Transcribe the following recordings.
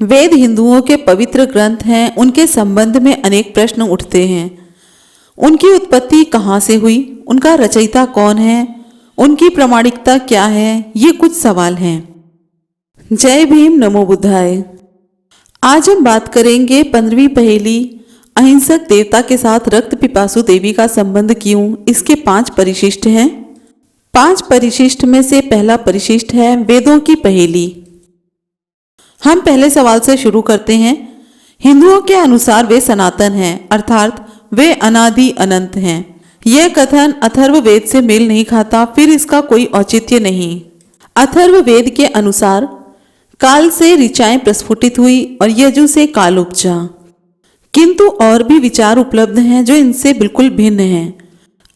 वेद हिंदुओं के पवित्र ग्रंथ हैं। उनके संबंध में अनेक प्रश्न उठते हैं। उनकी उत्पत्ति कहाँ से हुई, उनका रचयिता कौन है, उनकी प्रामाणिकता क्या है, ये कुछ सवाल हैं। जय भीम, नमो बुद्धाय। आज हम बात करेंगे 15वीं पहेली, अहिंसक देवता के साथ रक्त पिपासु देवी का संबंध क्यों। इसके 5 परिशिष्ट हैं। 5 परिशिष्ट में से पहला परिशिष्ट है वेदों की पहेली। हम पहले सवाल से शुरू करते हैं। हिंदुओं के अनुसार वे सनातन हैं, अर्थात वे अनादि अनंत हैं। यह कथन अथर्व वेद से मेल नहीं खाता, फिर इसका कोई औचित्य नहीं। अथर्व वेद के अनुसार काल से ऋचाएं प्रस्फुटित हुई और यजु से काल उपजा, किंतु और भी विचार उपलब्ध हैं जो इनसे बिल्कुल भिन्न हैं।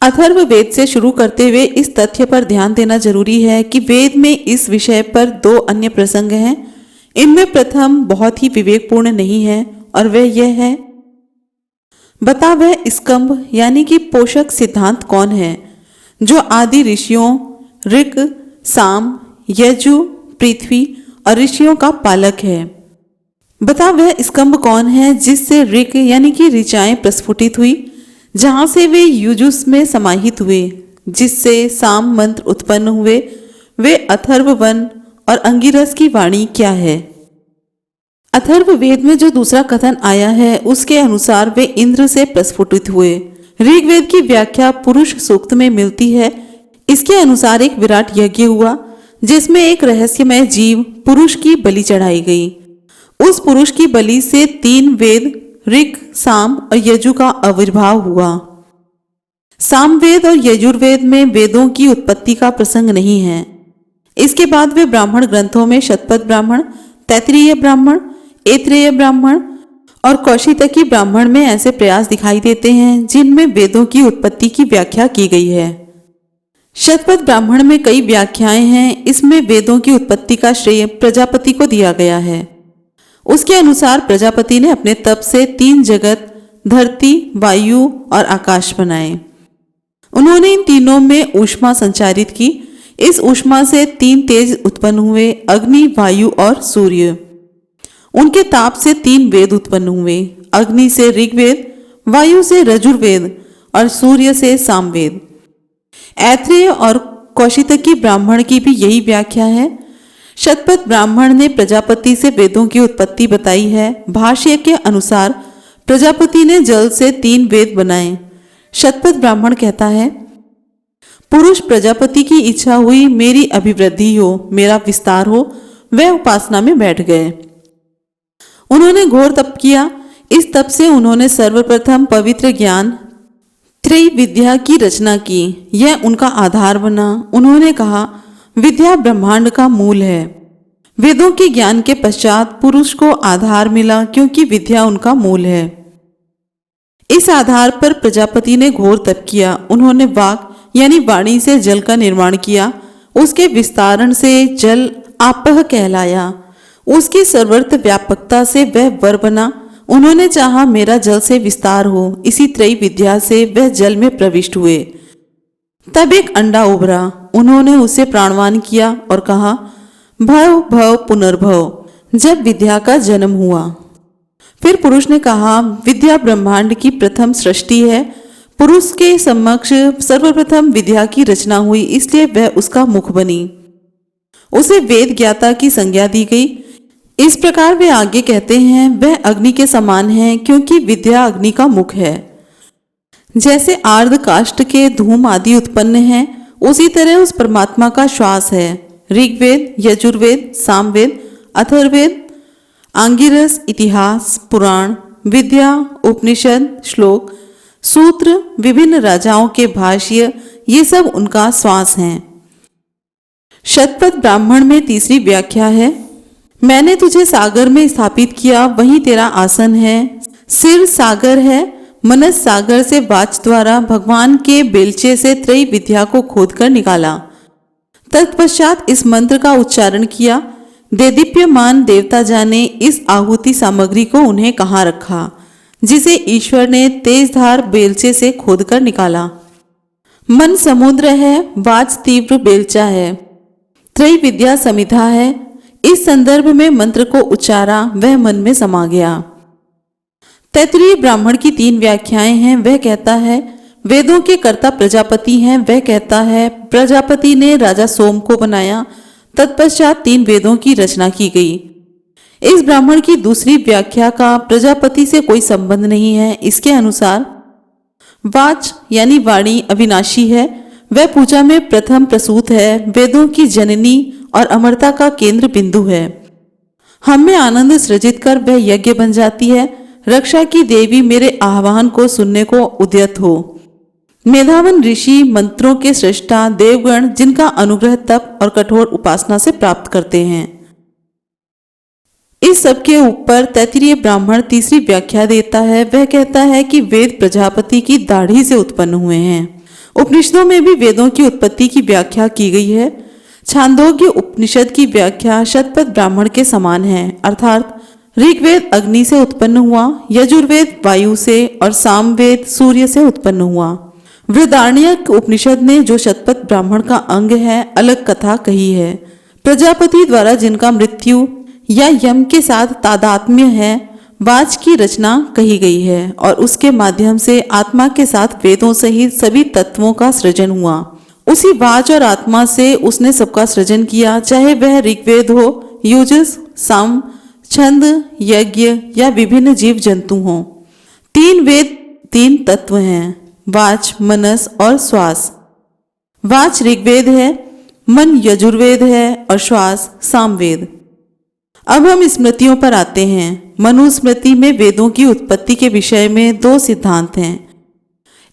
अथर्व वेद से शुरू करते हुए इस तथ्य पर ध्यान देना जरूरी है कि वेद में इस विषय पर 2 अन्य प्रसंग हैं। इनमें प्रथम बहुत ही विवेकपूर्ण नहीं है और वह यह है, बता वह स्कंभ यानी कि पोषक सिद्धांत कौन है जो आदि ऋषियों ऋक, साम, यजु, पृथ्वी और ऋषियों का पालक है। बता वह स्कंभ कौन है जिससे ऋक यानी कि ऋचाएं प्रस्फुटित हुई, जहां से वे युजुस में समाहित हुए, जिससे साम मंत्र उत्पन्न हुए। वे अथर्व वन और अंगिरस की वाणी क्या है। अथर्व वेद में जो दूसरा कथन आया है उसके अनुसार वे इंद्र से प्रस्फुटित हुए। ऋग्वेद की व्याख्या पुरुष सूक्त में मिलती है। इसके अनुसार एक विराट यज्ञ हुआ जिसमें एक रहस्यमय जीव पुरुष की बलि चढ़ाई गई। उस पुरुष की बलि से 3 वेद ऋक, साम और यजु का आविर्भाव हुआ। सामवेद और यजुर्वेद में वेदों की उत्पत्ति का प्रसंग नहीं है। इसके बाद वे ब्राह्मण ग्रंथों में शतपथ ब्राह्मण, तैत्तिरीय ब्राह्मण, ऐत्रेय ब्राह्मण और कौशितकी ब्राह्मण में ऐसे प्रयास दिखाई देते हैं जिनमें वेदों की उत्पत्ति की व्याख्या की गई है। शतपथ ब्राह्मण में कई व्याख्याएं हैं। इसमें वेदों की उत्पत्ति का श्रेय प्रजापति को दिया गया है। उसके अनुसार प्रजापति ने अपने तप से 3 जगत धरती, वायु और आकाश बनाए। उन्होंने इन तीनों में ऊष्मा संचारित की। इस ऊष्मा से 3 तेज उत्पन्न हुए, अग्नि, वायु और सूर्य। उनके ताप से 3 वेद उत्पन्न हुए, अग्नि से ऋग्वेद, वायु से रजुर्वेद और सूर्य से सामवेद। ऐत्रेय और कौशितकी ब्राह्मण की भी यही व्याख्या है। शतपथ ब्राह्मण ने प्रजापति से वेदों की उत्पत्ति बताई है। भाष्य के अनुसार प्रजापति ने जल से 3 वेद बनाए। शतपथ ब्राह्मण कहता है, पुरुष प्रजापति की इच्छा हुई मेरी अभिवृद्धि हो, मेरा विस्तार हो, वह उपासना में बैठ गए। उन्होंने घोर तप किया। इस तप से उन्होंने सर्वप्रथम पवित्र ज्ञान त्रैविद्या की रचना की। यह उनका आधार बना। उन्होंने कहा, विद्या ब्रह्मांड का मूल है। वेदों के ज्ञान के पश्चात पुरुष को आधार मिला क्योंकि विद्या उनका मूल है। इस आधार पर प्रजापति ने घोर तप किया। उन्होंने वाक यानी वाणी से जल का निर्माण किया। उसके विस्तारण से जल आपह कहलाया। उसकी सर्वत्र व्यापकता से वह वर बना। उन्होंने चाहा मेरा जल से विस्तार हो। इसी त्रयी विद्या से वह जल में प्रविष्ट हुए। तब एक अंडा उभरा। उन्होंने उसे प्राणवान किया और कहा, भव भव पुनर्भव। जब विद्या का जन्म हुआ, फिर पुरुष ने कहा, विद्या ब्रह्मांड की प्रथम सृष्टि है। पुरुष के समक्ष सर्वप्रथम विद्या की रचना हुई, इसलिए वह उसका मुख बनी। उसे वेद ज्ञाता की संज्ञा दी गई। इस प्रकार वे आगे कहते हैं, वह अग्नि के समान है क्योंकि विद्या अग्नि का मुख है। जैसे आर्द्र काष्ठ के धूम आदि उत्पन्न हैं, उसी तरह उस परमात्मा का श्वास है। ऋग्वेद, यजुर्वेद, सामवेद, अथर्ववेद, आंगिरस, इतिहास, पुराण, विद्या, उपनिषद, श्लोक, सूत्र, विभिन्न राजाओं के भाष्य, ये सब उनका श्वास हैं। शतपथ ब्राह्मण में तीसरी व्याख्या है, मैंने तुझे सागर में स्थापित किया, वहीं तेरा आसन है। सिर सागर है। मनस सागर से वाच द्वारा भगवान के बेलचे से त्रयी विद्या को खोदकर निकाला। तत्पश्चात इस मंत्र का उच्चारण किया। देदीप्यमान देवता जाने इस आहुति सामग्री को उन्हें कहाँ रखा, जिसे ईश्वर ने तेजधार बेलचे से खोदकर निकाला। मन समुद्र है, वाच तीव्र बेलचा है, त्रयी विद्या समिधा है। इस संदर्भ में मंत्र को उच्चारा, वह मन में समा गया। तैत्तिरीय ब्राह्मण की 3 व्याख्याएं हैं। वह कहता है वेदों के कर्ता प्रजापति हैं। वह कहता है प्रजापति ने राजा सोम को बनाया, तत्पश्चात 3 वेदों की रचना की गई। इस ब्राह्मण की दूसरी व्याख्या का प्रजापति से कोई संबंध नहीं है। इसके अनुसार वाच यानी वाणी अविनाशी है, वह पूजा में प्रथम प्रसूत है, वेदों की जननी और अमरता का केंद्र बिंदु है। हम में आनंद सृजित कर वह यज्ञ बन जाती है। रक्षा की देवी मेरे आह्वान को सुनने को उद्यत हो। मेधावन ऋषि, मंत्रों के सृष्टा, देवगण जिनका अनुग्रह तप और कठोर उपासना से प्राप्त करते हैं। इस सब के ऊपर तैत्तिरीय ब्राह्मण तीसरी व्याख्या देता है। वह कहता है कि वेद प्रजापति की दाढ़ी से उत्पन्न हुए हैं। उपनिषदों में भी वेदों की उत्पत्ति की व्याख्या की गई है। छांदोग्य उपनिषद की व्याख्या शतपथ ब्राह्मण के समान है, अर्थात ऋग्वेद अग्नि से उत्पन्न हुआ, यजुर्वेद वायु से और सामवेद सूर्य से उत्पन्न हुआ। बृहदारण्यक उपनिषद ने जो शतपथ ब्राह्मण का अंग है अलग कथा कही है। प्रजापति द्वारा जिनका मृत्यु या यम के साथ तादात्म्य है, वाच की रचना कही गई है और उसके माध्यम से आत्मा के साथ वेदों सहित सभी तत्वों का सृजन हुआ। उसी वाच और आत्मा से उसने सबका सृजन किया, चाहे वह ऋग्वेद हो, युजुस, साम, छंद, यज्ञ या विभिन्न जीव जंतु हों। 3 वेद 3 तत्व हैं, वाच, मनस और श्वास। वाच ऋग्वेद है, मन यजुर्वेद है और श्वास सामवेद। अब हम स्मृतियों पर आते हैं। मनुस्मृति में वेदों की उत्पत्ति के विषय में 2 सिद्धांत हैं।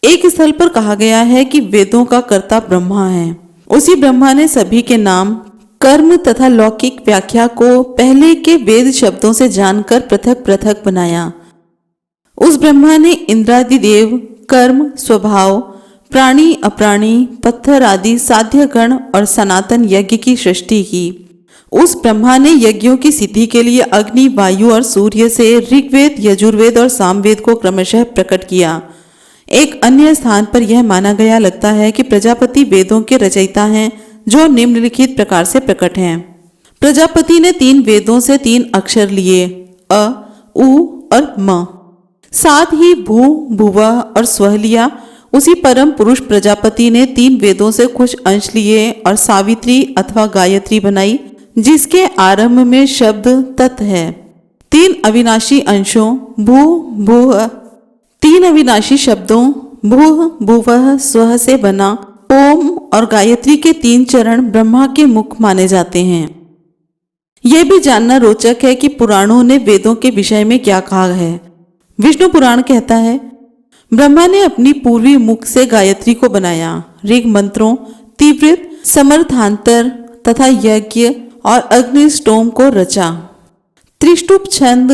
एक स्थल पर कहा गया है कि वेदों का कर्ता ब्रह्मा है। उसी ब्रह्मा ने सभी के नाम, कर्म तथा लौकिक व्याख्या को पहले के वेद शब्दों से जानकर पृथक पृथक बनाया। उस ब्रह्मा ने इंद्रादि देव, कर्म, स्वभाव, प्राणी, अप्राणी, पत्थर आदि साध्य गण और सनातन यज्ञ की सृष्टि की। उस ब्रह्मा ने यज्ञों की सिद्धि के लिए अग्नि, वायु और सूर्य से ऋग्वेद, यजुर्वेद और सामवेद को क्रमशः प्रकट किया। एक अन्य स्थान पर यह माना गया लगता है कि प्रजापति वेदों के रचयिता हैं, जो निम्नलिखित प्रकार से प्रकट हैं। प्रजापति ने 3 वेदों से 3 अक्षर लिए, अ, उ और म। साथ ही भू, भुवः और स्वः लिया। उसी परम पुरुष प्रजापति ने 3 वेदों से कुछ अंश लिए और सावित्री अथवा गायत्री बनाई, जिसके आरंभ में शब्द तत् है। 3 अविनाशी अंशों भू, भुः, 3 अविनाशी शब्दों भूः, भुवः, स्वः से बना ओम और गायत्री के 3 चरण ब्रह्मा के मुख माने जाते हैं। यह भी जानना रोचक है कि पुराणों ने वेदों के विषय में क्या कहा है। विष्णु पुराण कहता है ब्रह्मा ने अपनी पूर्वी मुख से गायत्री को बनाया। ऋग मंत्रों, तीव्रत, समर्थांतर तथा यज्ञ और अग्निष्टोम को रचा। त्रिष्टुप छंद,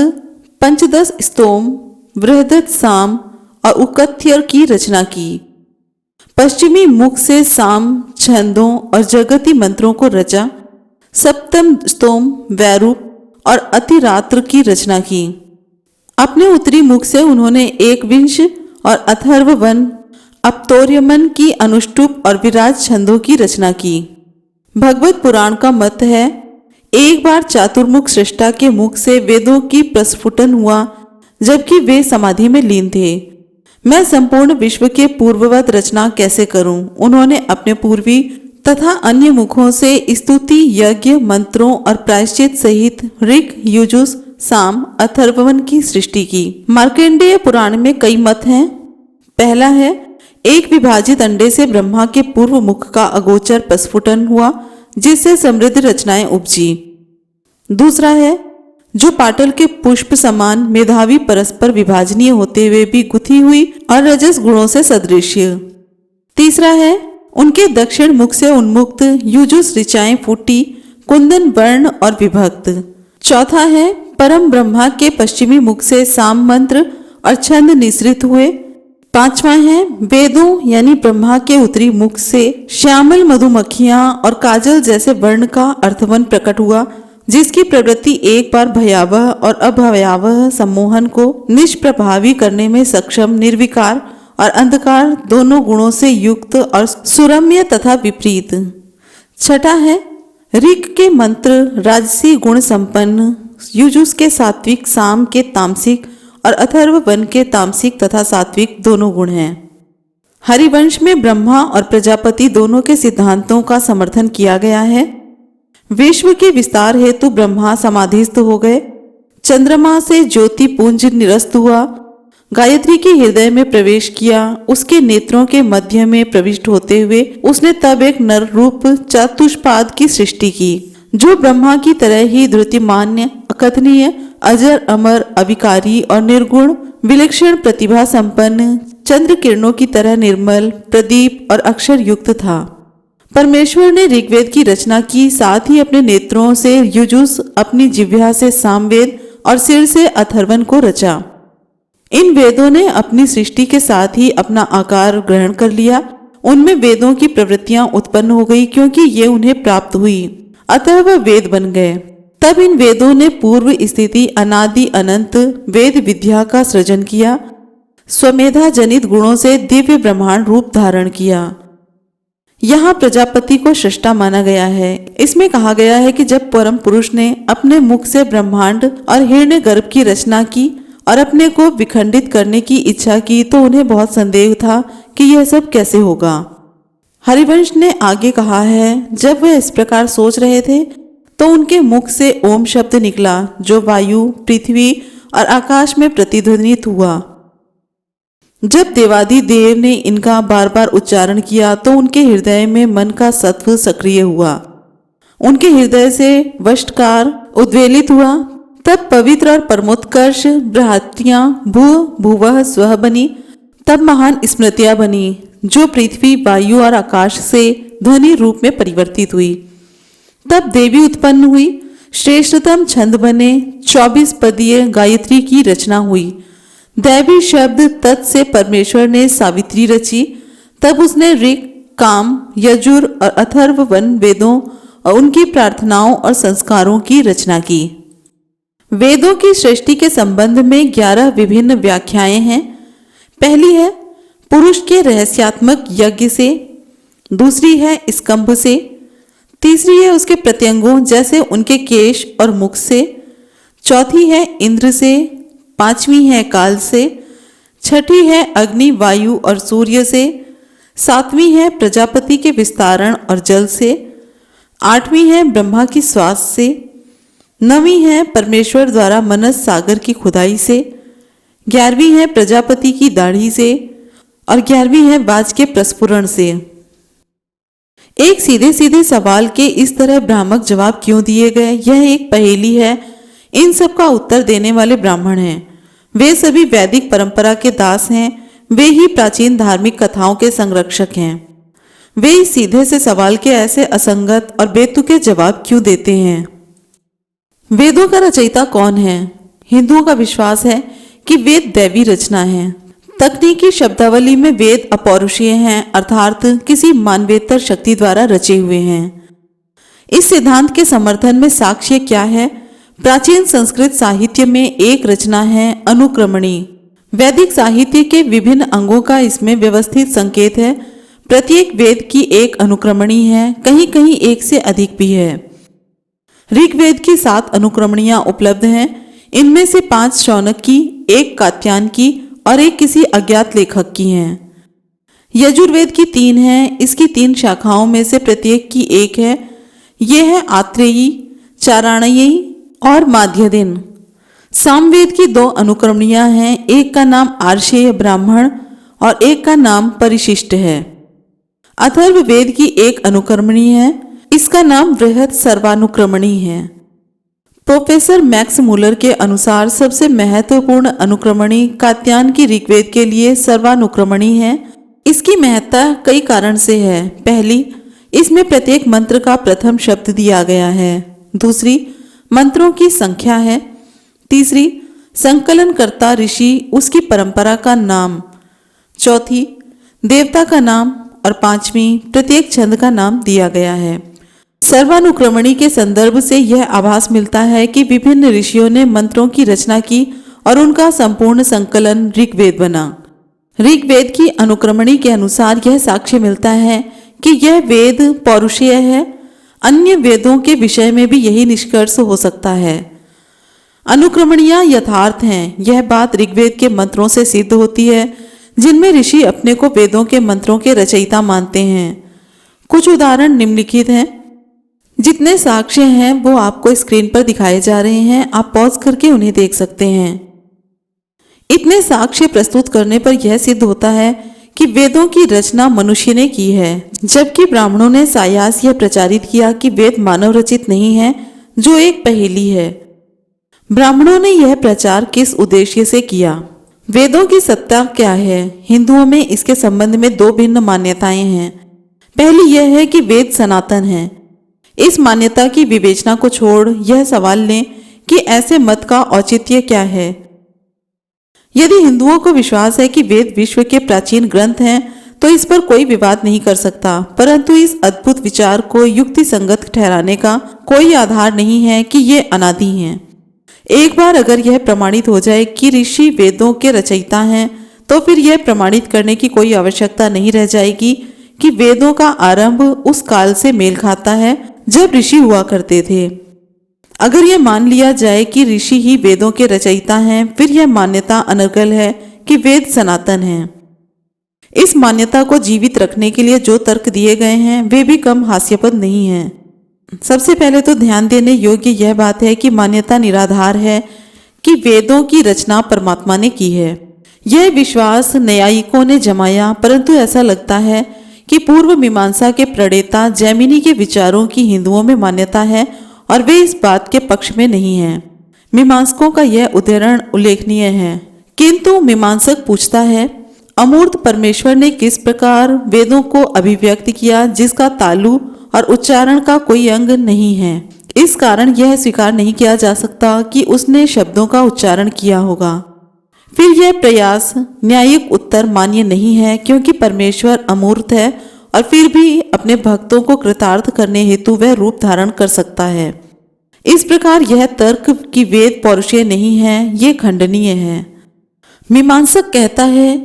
पंचदश स्तोम, बृहदत साम और उकथ्य की रचना की। पश्चिमी मुख से साम छंदों और जगती मंत्रों को रचा। सप्तम स्तोम, वैरूप और अतिरात्र की रचना की। अपने उत्तरी मुख से उन्होंने एकविंश और अथर्ववन, अपतौर्यमन की अनुष्टुप और विराज छंदों की रचना की। भगवत पुराण का मत है एक बार चातुर्मुख सृष्टा के मुख से वेदों की प्रस्फुटन हुआ, जबकि वे समाधि में लीन थे। मैं संपूर्ण विश्व के पूर्ववत रचना कैसे करूं? उन्होंने अपने पूर्वी तथा अन्य मुखों से स्तुति, यज्ञ, मंत्रों और प्रायश्चित सहित ऋग, युजुस, साम, अथर्ववन की सृष्टि की। मार्कंडेय पुराण में कई मत हैं। पहला है एक विभाजित अंडे से ब्रह्मा के पूर्व मुख का अगोचर प्रस्फुटन हुआ, जिससे समृद्ध रचनाएं उपजी। दूसरा है जो पाटल के पुष्प समान मेधावी परस्पर विभाजनीय होते हुए भी गुथी हुई और रजस गुणों से सदृश्य। तीसरा है उनके दक्षिण मुख से उन्मुक्त युजुस ऋचाएं फूटी, कुंदन वर्ण और विभक्त। चौथा है परम ब्रह्मा के पश्चिमी मुख से साम मंत्र और छंद निसृत हुए। पांचवा है वेदों यानी ब्रह्मा के उत्तरी मुख से श्यामल मधुमक्खियां और काजल जैसे वर्ण का अर्थवन प्रकट हुआ, जिसकी प्रवृत्ति एक बार भयावह और अभयावह सम्मोहन को निष्प्रभावी करने में सक्षम निर्विकार और अंधकार दोनों गुणों से युक्त और सुरम्य तथा विपरीत। छठा है ऋग के मंत्र राजसी गुण संपन्न, युजुस के सात्विक, साम के तामसिक और अथर्व वन के तामसिक तथा सात्विक दोनों गुण हैं। हरिवंश में ब्रह्मा और प्रजापति दोनों के सिद्धांतों का समर्थन किया गया है। विश्व के विस्तार हेतु ब्रह्मा समाधिस्थ हो गए। चंद्रमा से ज्योति पुंज निरस्त हुआ, गायत्री के हृदय में प्रवेश किया। उसके नेत्रों के मध्य में प्रविष्ट होते हुए उसने तब एक नर रूप चतुष्पाद की सृष्टि की, जो ब्रह्मा की तरह ही द्रुतिमान्य, अकथनीय, अजर अमर, अविकारी और निर्गुण, विलक्षण प्रतिभा संपन्न, चंद्र किरणों की तरह निर्मल, प्रदीप और अक्षर युक्त था। परमेश्वर ने ऋग्वेद की रचना की, साथ ही अपने नेत्रों से युजुस, अपनी जिह्वा से सामवेद और सिर से अथर्वन को रचा। इन वेदों ने अपनी सृष्टि के साथ ही अपना आकार ग्रहण कर लिया। उनमें वेदों की प्रवृत्तियां उत्पन्न हो गई, क्योंकि ये उन्हें प्राप्त हुई, अतः वह वेद बन गए। तब इन वेदों ने पूर्व स्थिति अनादि अनंत वेद विद्या का सृजन किया, स्वमेधा जनित गुणों से दिव्य ब्रह्मांड रूप धारण किया। यहाँ प्रजापति को सृष्टा माना गया है। इसमें कहा गया है कि जब परम पुरुष ने अपने मुख से ब्रह्मांड और हिरण्य गर्भ की रचना की और अपने को विखंडित करने की इच्छा की, तो उन्हें बहुत संदेह था कि यह सब कैसे होगा। हरिवंश ने आगे कहा है, जब वे इस प्रकार सोच रहे थे तो उनके मुख से ओम शब्द निकला, जो वायु, पृथ्वी और आकाश में प्रतिध्वनित हुआ। जब देवादिदेव ने इनका बार बार उच्चारण किया तो उनके हृदय में मन का सत्व सक्रिय हुआ, उनके हृदय से वष्टकार उद्वेलित हुआ। तब पवित्र और परमोत्कर्ष बृहत्तियां भू भुवः स्वः बनी। तब महान स्मृतियां बनी, जो पृथ्वी, वायु और आकाश से ध्वनि रूप में परिवर्तित हुई। तब देवी उत्पन्न हुई, श्रेष्ठतम छंद बने, 24 पदीय गायत्री की रचना हुई। दैवी शब्द तत् से परमेश्वर ने सावित्री रची। तब उसने ऋग, काम, यजुर और अथर्व वन वेदों और उनकी प्रार्थनाओं और संस्कारों की रचना की। वेदों की सृष्टि के संबंध में 11 विभिन्न व्याख्याएं हैं। पहली है पुरुष के रहस्यात्मक यज्ञ से, दूसरी है स्कंभ से, तीसरी है उसके प्रत्यंगों जैसे उनके केश और मुख से, चौथी है इंद्र से, पांचवी है काल से, छठी है अग्नि, वायु और सूर्य से, सातवीं है प्रजापति के विस्तारण और जल से, आठवीं है ब्रह्मा की श्वास से, नवीं है परमेश्वर द्वारा मनस सागर की खुदाई से, 11वीं है प्रजापति की दाढ़ी से और 11वीं है बाज के प्रस्फुरण से। एक सीधे सीधे सवाल के इस तरह भ्रामक जवाब क्यों दिए गए, यह एक पहेली है। इन सब का उत्तर देने वाले ब्राह्मण हैं। वे सभी वैदिक परंपरा के दास हैं। वे ही प्राचीन धार्मिक कथाओं के संरक्षक हैं। वे इस सीधे से सवाल के ऐसे असंगत और बेतुके जवाब क्यों देते हैं। वेदों का रचयिता कौन है? हिंदुओं का विश्वास है कि वेद दैवी रचना है। तकनीकी शब्दावली में वेद अपौरुषीय हैं, अर्थात किसी मानवेतर शक्ति द्वारा रचे हुए हैं। इस सिद्धांत के समर्थन में साक्ष्य क्या है? प्राचीन संस्कृत साहित्य में एक रचना है अनुक्रमणी। वैदिक साहित्य के विभिन्न अंगों का इसमें व्यवस्थित संकेत है। प्रत्येक वेद की एक अनुक्रमणी है, कहीं कहीं एक से अधिक भी है। ऋग्वेद की 7 अनुक्रमणियां उपलब्ध हैं। इनमें से 5 शौनक की, 1 कात्यायन की और 1 किसी अज्ञात लेखक की हैं। यजुर्वेद की 3 हैं। इसकी 3 शाखाओं में से प्रत्येक की 1 है। ये है आत्रेयी, चारायणी और माध्यदिन। सामवेद की 2 अनुक्रमणियां हैं। एक का नाम आर्षेय ब्राह्मण और एक का नाम परिशिष्ट है। अथर्ववेद की 1 अनुक्रमणी है। इसका नाम बृहत सर्वानुक्रमणी है। प्रोफेसर मैक्स मूलर के अनुसार सबसे महत्वपूर्ण अनुक्रमणी कात्यायन की ऋग्वेद के लिए सर्वानुक्रमणी है। इसकी महत्ता कई कारण से है। पहली, इसमें प्रत्येक मंत्र का प्रथम शब्द दिया गया है। दूसरी, मंत्रों की संख्या है। तीसरी, संकलनकर्ता ऋषि, उसकी परंपरा का नाम। चौथी, देवता का नाम और 5वीं, प्रत्येक छंद का नाम दिया गया है। सर्वानुक्रमणी के संदर्भ से यह आभास मिलता है कि विभिन्न ऋषियों ने मंत्रों की रचना की और उनका संपूर्ण संकलन ऋग्वेद बना। ऋग्वेद की अनुक्रमणी के अनुसार यह साक्ष्य मिलता है कि यह वेद पौरुषीय है, अन्य वेदों के विषय में भी यही निष्कर्ष हो सकता है। अनुक्रमणीय यथार्थ हैं, यह बात ऋग्वेद के मंत्रों से सिद्ध होती है, जिनमें ऋषि अपने को वेदों के मंत्रों के रचयिता मानते हैं। कुछ उदाहरण निम्नलिखित हैं। जितने साक्ष्य हैं वो आपको स्क्रीन पर दिखाए जा रहे हैं, आप पॉज करके उन्हें देख सकते हैं। इतने साक्ष्य प्रस्तुत करने पर यह सिद्ध होता है कि वेदों की रचना मनुष्य ने की है, जबकि ब्राह्मणों ने सायास यह प्रचारित किया कि वेद मानव रचित नहीं है, जो एक पहेली है। ब्राह्मणों ने यह प्रचार किस उद्देश्य से किया? वेदों की सत्ता क्या है? हिंदुओं में इसके संबंध में दो भिन्न मान्यताएं हैं। पहली यह है कि वेद सनातन है। इस मान्यता की विवेचना को छोड़ यह सवाल लें कि ऐसे मत का औचित्य क्या है। यदि हिंदुओं को विश्वास है कि वेद विश्व के प्राचीन ग्रंथ हैं, तो इस पर कोई विवाद नहीं कर सकता, परंतु इस अद्भुत विचार को युक्ति संगत ठहराने का कोई आधार नहीं है कि ये अनादि हैं। एक बार अगर यह प्रमाणित हो जाए कि ऋषि वेदों के रचयिता हैं, तो फिर यह प्रमाणित करने की कोई आवश्यकता नहीं रह जाएगी कि वेदों का आरंभ उस काल से मेल खाता है जब ऋषि हुआ करते थे। अगर यह मान लिया जाए कि ऋषि ही वेदों के रचयिता हैं, फिर यह मान्यता अनर्गल है कि वेद सनातन हैं। इस मान्यता को जीवित रखने के लिए जो तर्क दिए गए हैं वे भी कम हास्यास्पद नहीं हैं। सबसे पहले तो ध्यान देने योग्य यह बात है कि मान्यता निराधार है कि वेदों की रचना परमात्मा ने की है। यह विश्वास न्यायिकों ने जमाया, परंतु ऐसा लगता है कि पूर्व मीमांसा के प्रणेता जैमिनी के विचारों की हिंदुओं में मान्यता है और वे इस बात के पक्ष में नहीं हैं। मीमांसकों का यह उदाहरण उल्लेखनीय है। किंतु मीमांसक पूछता है, अमूर्त परमेश्वर ने किस प्रकार वेदों को अभिव्यक्त किया जिसका तालु और उच्चारण का कोई अंग नहीं है? इस कारण यह स्वीकार नहीं किया जा सकता कि उसने शब्दों का उच्चारण किया होगा। फिर यह प्रयास न्यायिक उत्तर मान्य नहीं है, क्योंकि परमेश्वर अमूर्त है और फिर भी अपने भक्तों को कृतार्थ करने हेतु वह रूप धारण कर सकता है। इस प्रकार यह तर्क कि वेद पौरुषीय नहीं है, ये खंडनीय है। मीमांसक कहता है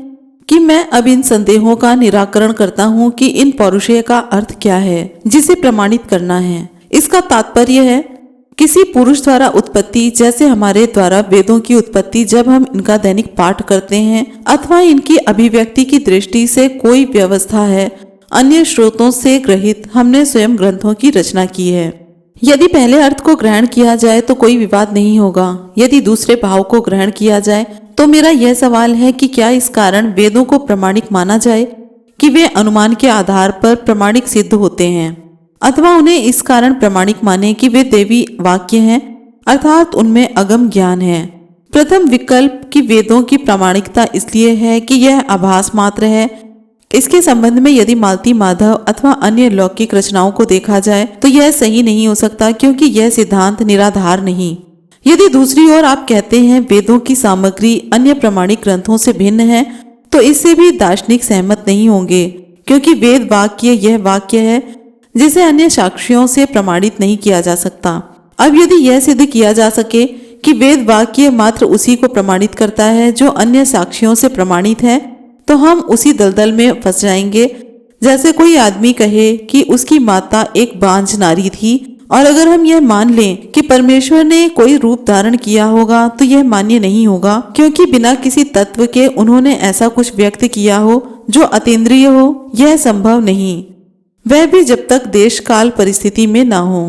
कि मैं अब इन संदेहों का निराकरण करता हूं कि इन पौरुषेय का अर्थ क्या है जिसे प्रमाणित करना है। इसका तात्पर्य है किसी पुरुष द्वारा उत्पत्ति, जैसे हमारे द्वारा वेदों की उत्पत्ति जब हम इनका दैनिक पाठ करते हैं, अथवा इनकी अभिव्यक्ति की दृष्टि से कोई व्यवस्था है, अन्य स्रोतों से ग्रहित हमने स्वयं ग्रंथों की रचना की है। यदि पहले अर्थ को ग्रहण किया जाए तो कोई विवाद नहीं होगा। यदि दूसरे भाव को ग्रहण किया जाए तो मेरा यह सवाल है कि क्या इस कारण वेदों को प्रमाणिक माना जाए कि वे अनुमान के आधार पर प्रमाणिक सिद्ध होते हैं, अथवा उन्हें इस कारण प्रमाणिक माने कि वे देवी वाक्य हैं, अर्थात उनमें अगम ज्ञान है। प्रथम विकल्प कि वेदों की प्रामाणिकता इसलिए है कि यह आभास मात्र है। इसके संबंध में यदि मालती माधव अथवा अन्य लौकिक रचनाओं को देखा जाए तो यह सही नहीं हो सकता, क्योंकि यह सिद्धांत निराधार नहीं। यदि दूसरी ओर आप कहते हैं वेदों की सामग्री अन्य प्रमाणिक ग्रंथों से भिन्न है, तो इससे भी दार्शनिक सहमत नहीं होंगे, क्योंकि वेद वाक्य यह वाक्य है जिसे अन्य साक्ष्यों से प्रमाणित नहीं किया जा सकता। अब यदि यह सिद्ध किया जा सके कि वेद वाक्य मात्र उसी को प्रमाणित करता है जो अन्य साक्ष्यों से प्रमाणित है, तो हम उसी दलदल में फंस जाएंगे जैसे कोई आदमी कहे कि उसकी माता एक बांझ नारी थी, और अगर हम यह मान लें कि परमेश्वर ने कोई रूप धारण किया होगा तो यह मान्य नहीं होगा, क्योंकि बिना किसी तत्व के उन्होंने ऐसा कुछ व्यक्त किया हो जो अतीन्द्रिय हो, यह संभव नहीं, वह भी जब तक देश काल परिस्थिति में ना हो।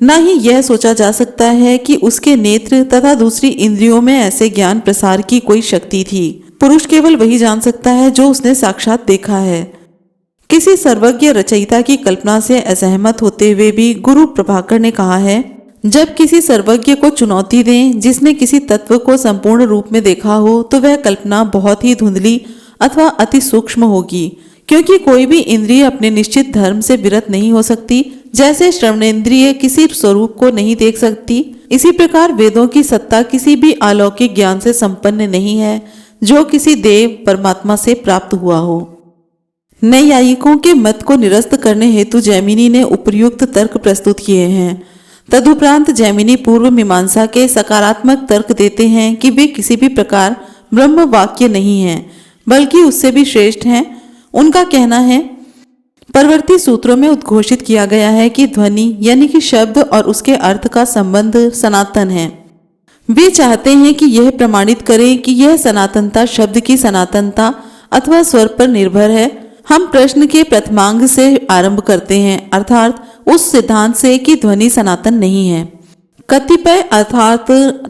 न ही यह सोचा जा सकता है कि उसके नेत्र तथा दूसरी इंद्रियों में ऐसे ज्ञान प्रसार की कोई शक्ति थी। पुरुष केवल वही जान सकता है जो उसने साक्षात देखा है। किसी सर्वज्ञ रचयिता की कल्पना से असहमत होते हुए भी गुरु प्रभाकर ने कहा है, जब किसी सर्वज्ञ को चुनौती दें जिसने किसी तत्व को संपूर्ण रूप में देखा हो, तो वह कल्पना बहुत ही धुंधली अथवा अति सूक्ष्म होगी, क्योंकि कोई भी इंद्रिय अपने निश्चित धर्म से विरत नहीं हो सकती। जैसे श्रवणेन्द्रिय किसी स्वरूप को नहीं देख सकती, इसी प्रकार वेदों की सत्ता किसी भी अलौकिक ज्ञान से संपन्न नहीं है जो किसी देव परमात्मा से प्राप्त हुआ हो। न्यायिकों के मत को निरस्त करने हेतु जैमिनी ने उपर्युक्त तर्क प्रस्तुत किए हैं। तदुपरांत जैमिनी पूर्व मीमांसा के सकारात्मक तर्क देते हैं कि वे किसी भी प्रकार ब्रह्म वाक्य नहीं हैं, बल्कि उससे भी श्रेष्ठ हैं। उनका कहना है, परवर्ती सूत्रों में उद्घोषित किया गया है कि ध्वनि यानी कि शब्द और उसके अर्थ का संबंध सनातन है। वे चाहते हैं कि यह प्रमाणित करें कि यह सनातनता शब्द की सनातनता अथवा स्वर पर निर्भर है। हम प्रश्न के प्रथमांग से आरंभ करते हैं, अर्थात उस सिद्धांत से कि ध्वनि सनातन नहीं है। कतिपय अर्थात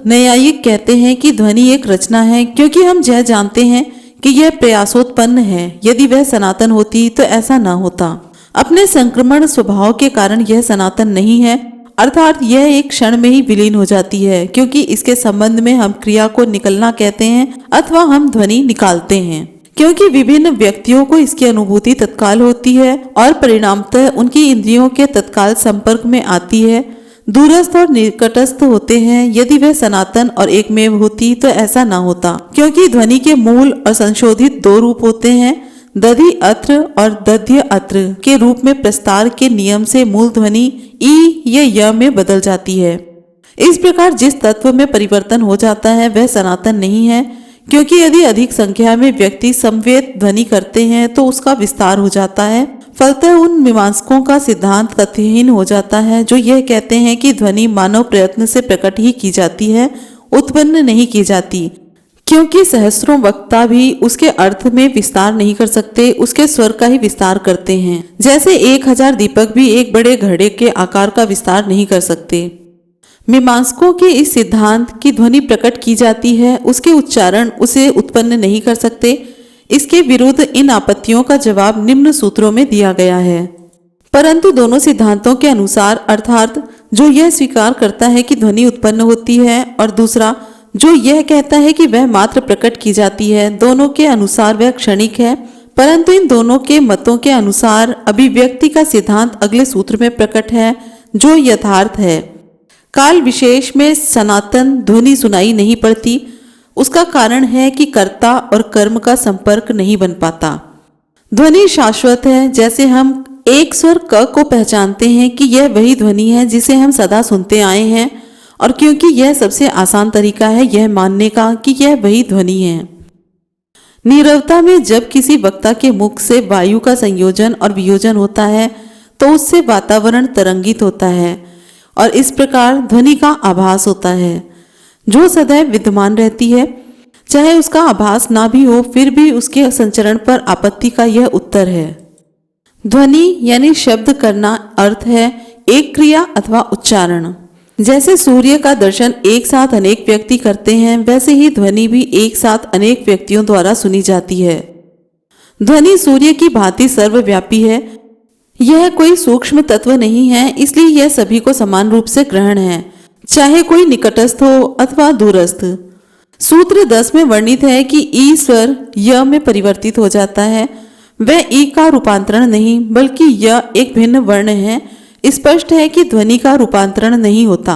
न्यायिक कहते हैं कि ध्वनि एक रचना है, क्योंकि हम यह जानते हैं कि यह प्रयासोत्पन्न है। यदि वह सनातन होती तो ऐसा न होता। अपने संक्रमण स्वभाव के कारण यह सनातन नहीं है, अर्थात यह एक क्षण में ही विलीन हो जाती है, क्योंकि इसके संबंध में हम क्रिया को निकलना कहते हैं अथवा हम ध्वनि निकालते हैं। क्योंकि विभिन्न व्यक्तियों को इसकी अनुभूति तत्काल होती है और परिणामतः उनकी इंद्रियों के तत्काल संपर्क में आती है, दूरस्थ और निकटस्थ होते हैं। यदि वह सनातन और एकमेव होती तो ऐसा न होता, क्योंकि ध्वनि के मूल और संशोधित दो रूप होते हैं, दधि अत्र और दध्य अत्र के रूप में प्रस्तार के नियम से मूल ध्वनि ई या य में बदल जाती है। इस प्रकार जिस तत्व में परिवर्तन हो जाता है वह सनातन नहीं है, क्योंकि यदि अधिक संख्या में व्यक्ति समवेत ध्वनि करते हैं तो उसका विस्तार हो जाता है। फलतः उन मीमांसकों का सिद्धांत तथ्यहीन हो जाता है जो यह कहते हैं कि ध्वनि मानव प्रयत्न से प्रकट ही की जाती है, उत्पन्न नहीं की जाती, क्योंकि सहस्रों वक्ता भी उसके अर्थ में विस्तार नहीं कर सकते, उसके स्वर का ही विस्तार करते हैं। जैसे 1000 दीपक भी एक बड़े घड़े के आकार का विस्तार नहीं कर सकते। मीमांसकों के इस सिद्धांत की ध्वनि प्रकट की जाती है, उसके उच्चारण उसे उत्पन्न नहीं कर सकते। इसके विरुद्ध इन आपत्तियों का जवाब निम्न सूत्रों में दिया गया है। परंतु दोनों सिद्धांतों के अनुसार, अर्थात जो यह स्वीकार करता है कि ध्वनि उत्पन्न होती है और दूसरा जो यह कहता है कि वह मात्र प्रकट की जाती है, दोनों के अनुसार वह क्षणिक है। परंतु इन दोनों के मतों के अनुसार अभिव्यक्ति का सिद्धांत अगले सूत्र में प्रकट है, जो यथार्थ है। काल विशेष में सनातन ध्वनि सुनाई नहीं पड़ती। उसका कारण है कि कर्ता और कर्म का संपर्क नहीं बन पाता। ध्वनि शाश्वत है। जैसे हम एक स्वर क को पहचानते हैं कि यह वही ध्वनि है जिसे हम सदा सुनते आए हैं, और क्योंकि यह सबसे आसान तरीका है यह मानने का कि यह वही ध्वनि है। नीरवता में जब किसी वक्ता के मुख से वायु का संयोजन और वियोजन होता है तो उससे वातावरण तरंगित होता है और इस प्रकार ध्वनि का आभास होता है, जो सदैव विद्यमान रहती है। चाहे उसका आभास ना भी हो, फिर भी उसके संचरण पर आपत्ति का यह उत्तर है। ध्वनि यानी शब्द करना अर्थ है एक क्रिया अथवा उच्चारण। जैसे सूर्य का दर्शन एक साथ अनेक व्यक्ति करते हैं, वैसे ही ध्वनि भी एक साथ अनेक व्यक्तियों द्वारा सुनी जाती है। ध्वनि सूर्य की भांति सर्वव्यापी है। यह कोई सूक्ष्म तत्व नहीं है, इसलिए यह सभी को समान रूप से ग्रहण है, चाहे कोई निकटस्थ हो अथवा दूरस्थ। सूत्र 10 में वर्णित है कि ई स्वर य में परिवर्तित हो जाता है। वह ई का रूपांतरण नहीं, बल्कि य एक भिन्न वर्ण है। स्पष्ट है कि ध्वनि का रूपांतरण नहीं होता।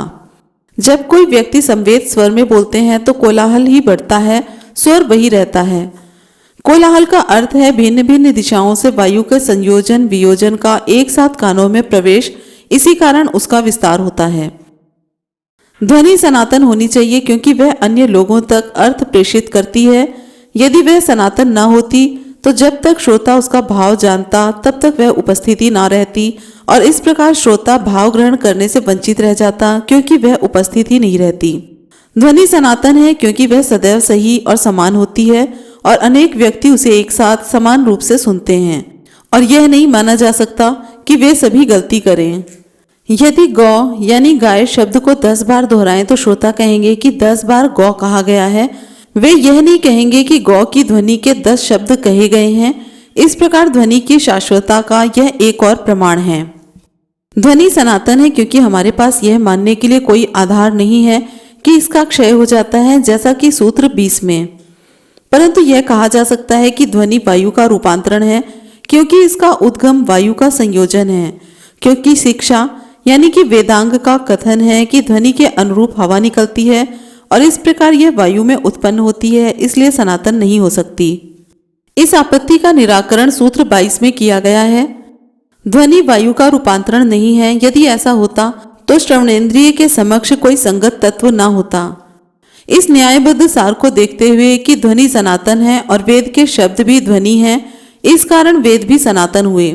जब कोई व्यक्ति समवेत स्वर में बोलते हैं तो कोलाहल ही बढ़ता है, स्वर वही रहता है। कोलाहल का अर्थ है भिन्न भिन्न दिशाओं से वायु के संयोजन वियोजन का एक साथ कानों में प्रवेश, इसी कारण उसका विस्तार होता है। ध्वनि सनातन होनी चाहिए क्योंकि वह अन्य लोगों तक अर्थ प्रेषित करती है। यदि वह सनातन न होती तो जब तक श्रोता उसका भाव जानता तब तक वह उपस्थिति ना रहती, और इस प्रकार श्रोता भाव ग्रहण करने से वंचित रह जाता, क्योंकि वह उपस्थित ही नहीं रहती। ध्वनि सनातन है क्योंकि वह सदैव सही और समान होती है और अनेक व्यक्ति उसे एक साथ समान रूप से सुनते हैं, और यह नहीं माना जा सकता कि वे सभी गलती करें। यदि गौ यानी गाय शब्द को 10 बार दोहराएं तो श्रोता कहेंगे कि 10 बार गौ कहा गया है। वे यह नहीं कहेंगे कि गौ की ध्वनि के 10 शब्द कहे गए हैं। इस प्रकार ध्वनि की शाश्वतता का यह एक और प्रमाण है। ध्वनि सनातन है क्योंकि हमारे पास यह मानने के लिए कोई आधार नहीं है कि इसका क्षय हो जाता है, जैसा कि सूत्र 20 में। परंतु यह कहा जा सकता है कि ध्वनि वायु का रूपांतरण है, क्योंकि इसका उद्गम वायु का संयोजन है। क्योंकि शिक्षा यानी कि वेदांग का कथन है कि ध्वनि के अनुरूप हवा निकलती है और इस प्रकार यह वायु में उत्पन्न होती है, इसलिए सनातन नहीं हो सकती। इस आपत्ति का निराकरण सूत्र 22 में किया गया है। ध्वनि वायु का रूपांतरण नहीं है। यदि ऐसा होता तो श्रवणेन्द्रिय के समक्ष कोई संगत तत्व न होता। इस न्यायबद्ध सार को देखते हुए कि ध्वनि सनातन है और वेद के शब्द भी ध्वनि है, इस कारण वेद भी सनातन हुए।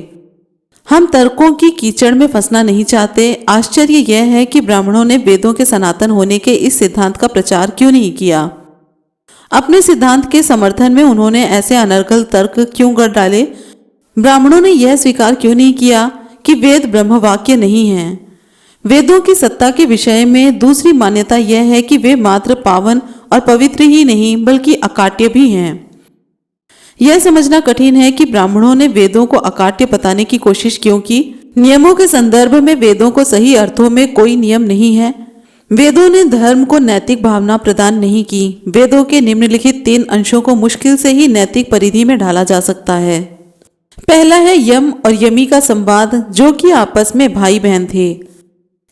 हम तर्कों की कीचड़ में फंसना नहीं चाहते। आश्चर्य यह है कि ब्राह्मणों ने वेदों के सनातन होने के इस सिद्धांत का प्रचार क्यों नहीं किया। अपने सिद्धांत के समर्थन में उन्होंने ऐसे अनर्गल तर्क क्यों गढ़ डाले। ब्राह्मणों ने यह स्वीकार क्यों नहीं किया कि वेद ब्रह्मवाक्य नहीं है। वेदों की सत्ता के विषय में दूसरी मान्यता यह है कि वे मात्र पावन और पवित्र ही नहीं बल्कि अकाट्य भी हैं। यह समझना कठिन है कि ब्राह्मणों ने वेदों को अकाट्य बताने की कोशिश क्यों की। नियमों के संदर्भ में वेदों को सही अर्थों में कोई नियम नहीं है। वेदों ने धर्म को नैतिक भावना प्रदान नहीं की। वेदों के निम्नलिखित 3 अंशों को मुश्किल से ही नैतिक परिधि में ढाला जा सकता है। पहला है यम और यमी का संवाद, जो कि आपस में भाई बहन थे।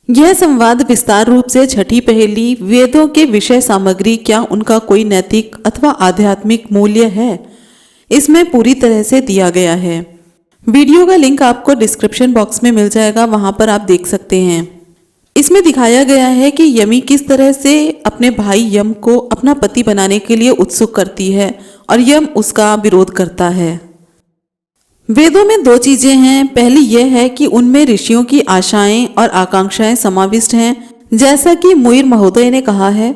यह संवाद विस्तार रूप से छठी पहेली, वेदों के विषय सामग्री क्या उनका कोई नैतिक अथवा आध्यात्मिक मूल्य है, इसमें पूरी तरह से दिया गया है। वीडियो का लिंक आपको डिस्क्रिप्शन बॉक्स में मिल जाएगा, वहां पर आप देख सकते हैं। इसमें दिखाया गया है कि यमी किस तरह से अपने भाई यम को अपना पति बनाने के लिए उत्सुक करती है और यम उसका विरोध करता है। वेदों में 2 चीजें हैं। पहली यह है कि उनमें ऋषियों की आशाएं और आकांक्षाएं समाविष्ट हैं। जैसा कि मुइर महोदय ने कहा है,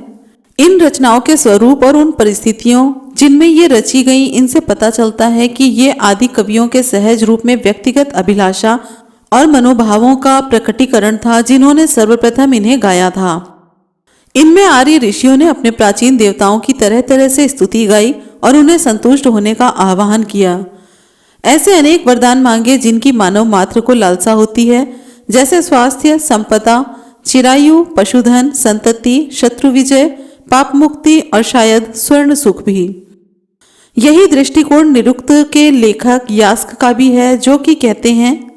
इन रचनाओं के स्वरूप और उन परिस्थितियों जिनमें ये रची गई, इनसे पता चलता है कि ये आदि कवियों के सहज रूप में व्यक्तिगत अभिलाषा और मनोभावों का प्रकटीकरण था, जिन्होंने सर्वप्रथम इन्हें गाया था। इनमें आर्य ऋषियों ने अपने प्राचीन देवताओं की तरह तरह से स्तुति गाई और उन्हें संतुष्ट होने का आह्वान किया। ऐसे अनेक वरदान मांगे जिनकी मानव मात्र को लालसा होती है, जैसे स्वास्थ्य, संपदा, चिरायु, पशुधन, संतति, शत्रु विजय, पाप मुक्ति और शायद स्वर्ण सुख भी। यही दृष्टिकोण निरुक्त के लेखक यास्क का भी है, जो कि कहते हैं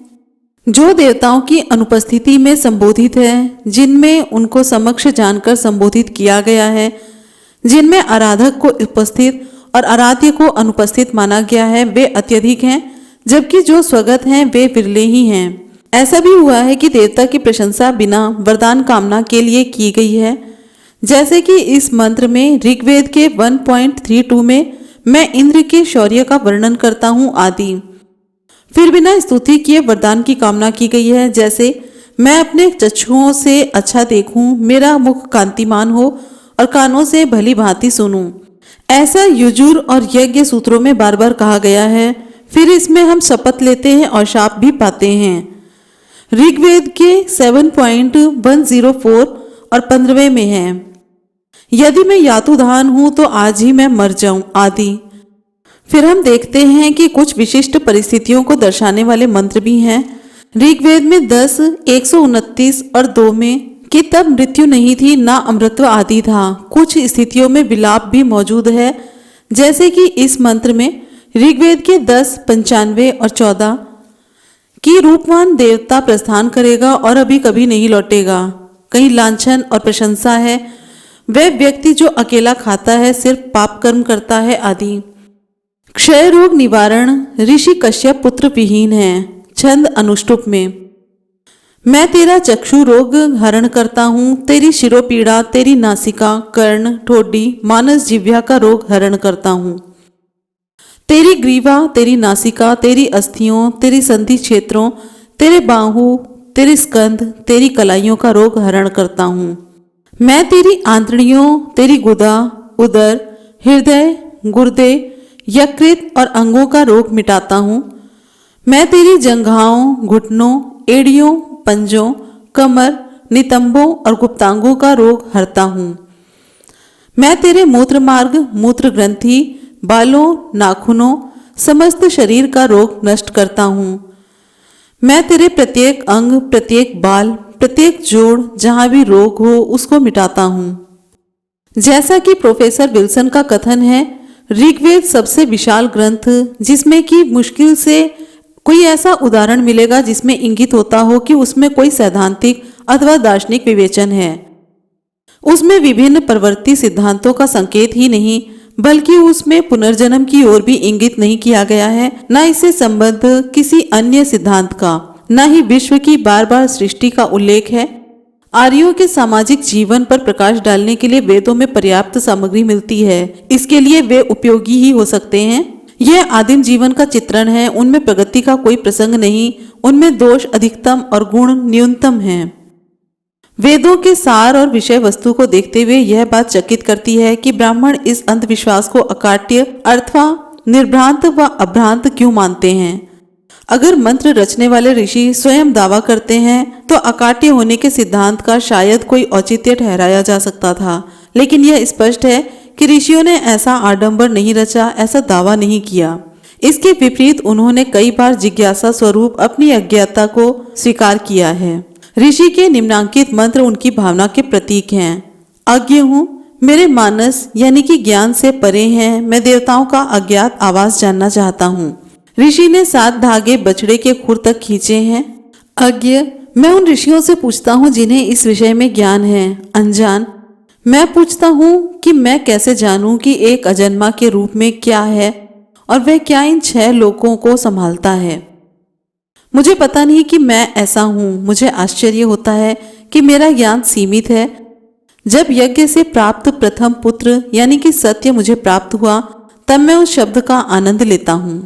जो देवताओं की अनुपस्थिति में संबोधित है, जिनमें उनको समक्ष जानकर संबोधित किया गया है, जिनमें आराधक को उपस्थित और आराध्य को अनुपस्थित माना गया है, वे अत्यधिक हैं, जबकि जो स्वगत हैं वे विरले ही हैं। ऐसा भी हुआ है कि देवता की प्रशंसा बिना वरदान कामना के लिए की गई है, जैसे कि इस मंत्र में ऋग्वेद के 1.32 में मैं इंद्र के शौर्य का वर्णन करता हूँ आदि। फिर बिना स्तुति किए वरदान की कामना की गई है, जैसे मैं अपने चक्षुओं से अच्छा देखूं, मेरा मुख कांतिमान हो और कानों से भली भांति सुनूं। ऐसा युजुर और यज्ञ सूत्रों में बार बार कहा गया है। फिर इसमें हम शपथ लेते हैं और शाप भी पाते हैं। ऋग्वेद के 7.104 और 15वें में है, यदि मैं यातुधान हूं तो आज ही मैं मर जाऊं आदि। फिर हम देखते हैं कि कुछ विशिष्ट परिस्थितियों को दर्शाने वाले मंत्र भी हैं। ऋग्वेद में 10:129 और 2 में कि तब मृत्यु नहीं थी, ना अमृतत्व आदि था। कुछ स्थितियों में विलाप भी मौजूद है, जैसे कि इस मंत्र में ऋग्वेद के 10:95 और 14 कि रूपवान देवता प्रस्थान करेगा और अभी कभी नहीं लौटेगा। कहीं लांछन और प्रशंसा है, वह व्यक्ति जो अकेला खाता है, सिर्फ पाप कर्म करता है आदि। क्षय रोग निवारण ऋषि कश्यप पुत्र विहीन है। छंद अनुष्टुप में मैं तेरा चक्षु रोग हरण करता हूँ, तेरी शिरोपीड़ा, तेरी नासिका, कर्ण, ठोडी, मानस जिह्वा का रोग हरण करता हूँ। तेरी ग्रीवा, तेरी नासिका, तेरी अस्थियों, तेरी संधि क्षेत्रों, तेरे बाहु, तेरे स्कंध, तेरी कलाइयों का रोग हरण करता हूँ। मैं तेरी आंतड़ियों, तेरी गुदा, उदर, हृदय, गुर्दे, यकृत और अंगों का रोग मिटाता हूँ। मैं तेरी जंघाओं, घुटनों, एड़ियों, पंजों, कमर, नितंबों और गुप्तांगों का रोग हरता हूँ। मैं तेरे मूत्र मार्ग, मूत्र ग्रंथि, बालों, नाखूनों, समस्त शरीर का रोग नष्ट करता हूँ। मैं तेरे प्रत्येक अंग, प्रत्येक बाल, प्रत्येक जोड़, जहाँ भी रोग हो उसको मिटाता हूँ। जैसा कि प्रोफेसर विल्सन का कथन है, ऋग्वेद सबसे विशाल ग्रंथ, जिसमें कि मुश्किल से कोई ऐसा उदाहरण मिलेगा जिसमें इंगित होता हो कि उसमें कोई सैद्धांतिक अथवा दार्शनिक विवेचन है। उसमें विभिन्न प्रवृत्ति सिद्धांतों का संकेत ही नहीं, बल्कि उसमें पुनर्जन्म की ओर भी इंगित नहीं किया गया है, न इससे संबद्ध किसी अन्य सिद्धांत का, न ही विश्व की बार बार सृष्टि का उल्लेख है। आर्यों के सामाजिक जीवन पर प्रकाश डालने के लिए वेदों में पर्याप्त सामग्री मिलती है, इसके लिए वे उपयोगी ही हो सकते हैं। यह आदिम जीवन का चित्रण है, उनमें प्रगति का कोई प्रसंग नहीं, उनमें दोष अधिकतम और गुण न्यूनतम हैं। वेदों के सार और विषय वस्तु को देखते हुए यह बात चकित करती है कि ब्राह्मण इस अंधविश्वास को अकाट्य अथवा निर्भ्रांत व अभ्रांत क्यों मानते हैं। अगर मंत्र रचने वाले ऋषि स्वयं दावा करते हैं तो अकाट्य होने के सिद्धांत का शायद कोई औचित्य ठहराया जा सकता था, लेकिन यह स्पष्ट है कि ऋषियों ने ऐसा आडंबर नहीं रचा, ऐसा दावा नहीं किया। इसके विपरीत उन्होंने कई बार जिज्ञासा स्वरूप अपनी अज्ञाता को स्वीकार किया है। ऋषि के निम्नांकित मंत्र उनकी भावना के प्रतीक हैं। अज्ञ हूँ, मेरे मानस यानी कि ज्ञान से परे हैं, मैं देवताओं का अज्ञात आवाज जानना चाहता हूँ। ऋषि ने 7 धागे बछड़े के खुर तक खींचे हैं। अज्ञ, मैं उन ऋषियों से पूछता हूँ जिन्हें इस विषय में ज्ञान है। अनजान, मैं पूछता हूँ कि मैं कैसे जानूं कि एक अजन्मा के रूप में क्या है और वह क्या इन 6 लोकों को संभालता है। मुझे पता नहीं कि मैं ऐसा हूँ। मुझे आश्चर्य होता है कि मेरा ज्ञान सीमित है। जब यज्ञ से प्राप्त प्रथम पुत्र यानी कि सत्य मुझे प्राप्त हुआ, तब मैं उस शब्द का आनंद लेता हूँ।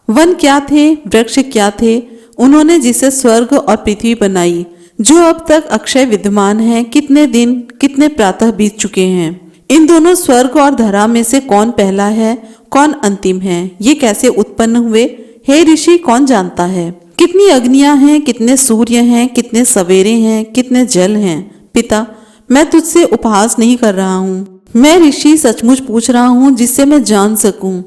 वन क्या थे, वृक्ष क्या थे, उन्होंने जिसे स्वर्ग और पृथ्वी बनाई, जो अब तक अक्षय विद्यमान है। कितने दिन, कितने प्रातः बीत चुके हैं। इन दोनों स्वर्ग और धरा में से कौन पहला है, कौन अंतिम है, ये कैसे उत्पन्न हुए, हे ऋषि कौन जानता है। कितनी अग्नियां हैं, कितने सूर्य हैं, कितने सवेरे हैं, कितने जल हैं। पिता, मैं तुझसे उपहास नहीं कर रहा हूँ। मैं ऋषि सचमुच पूछ रहा हूँ जिससे मैं जान सकूं।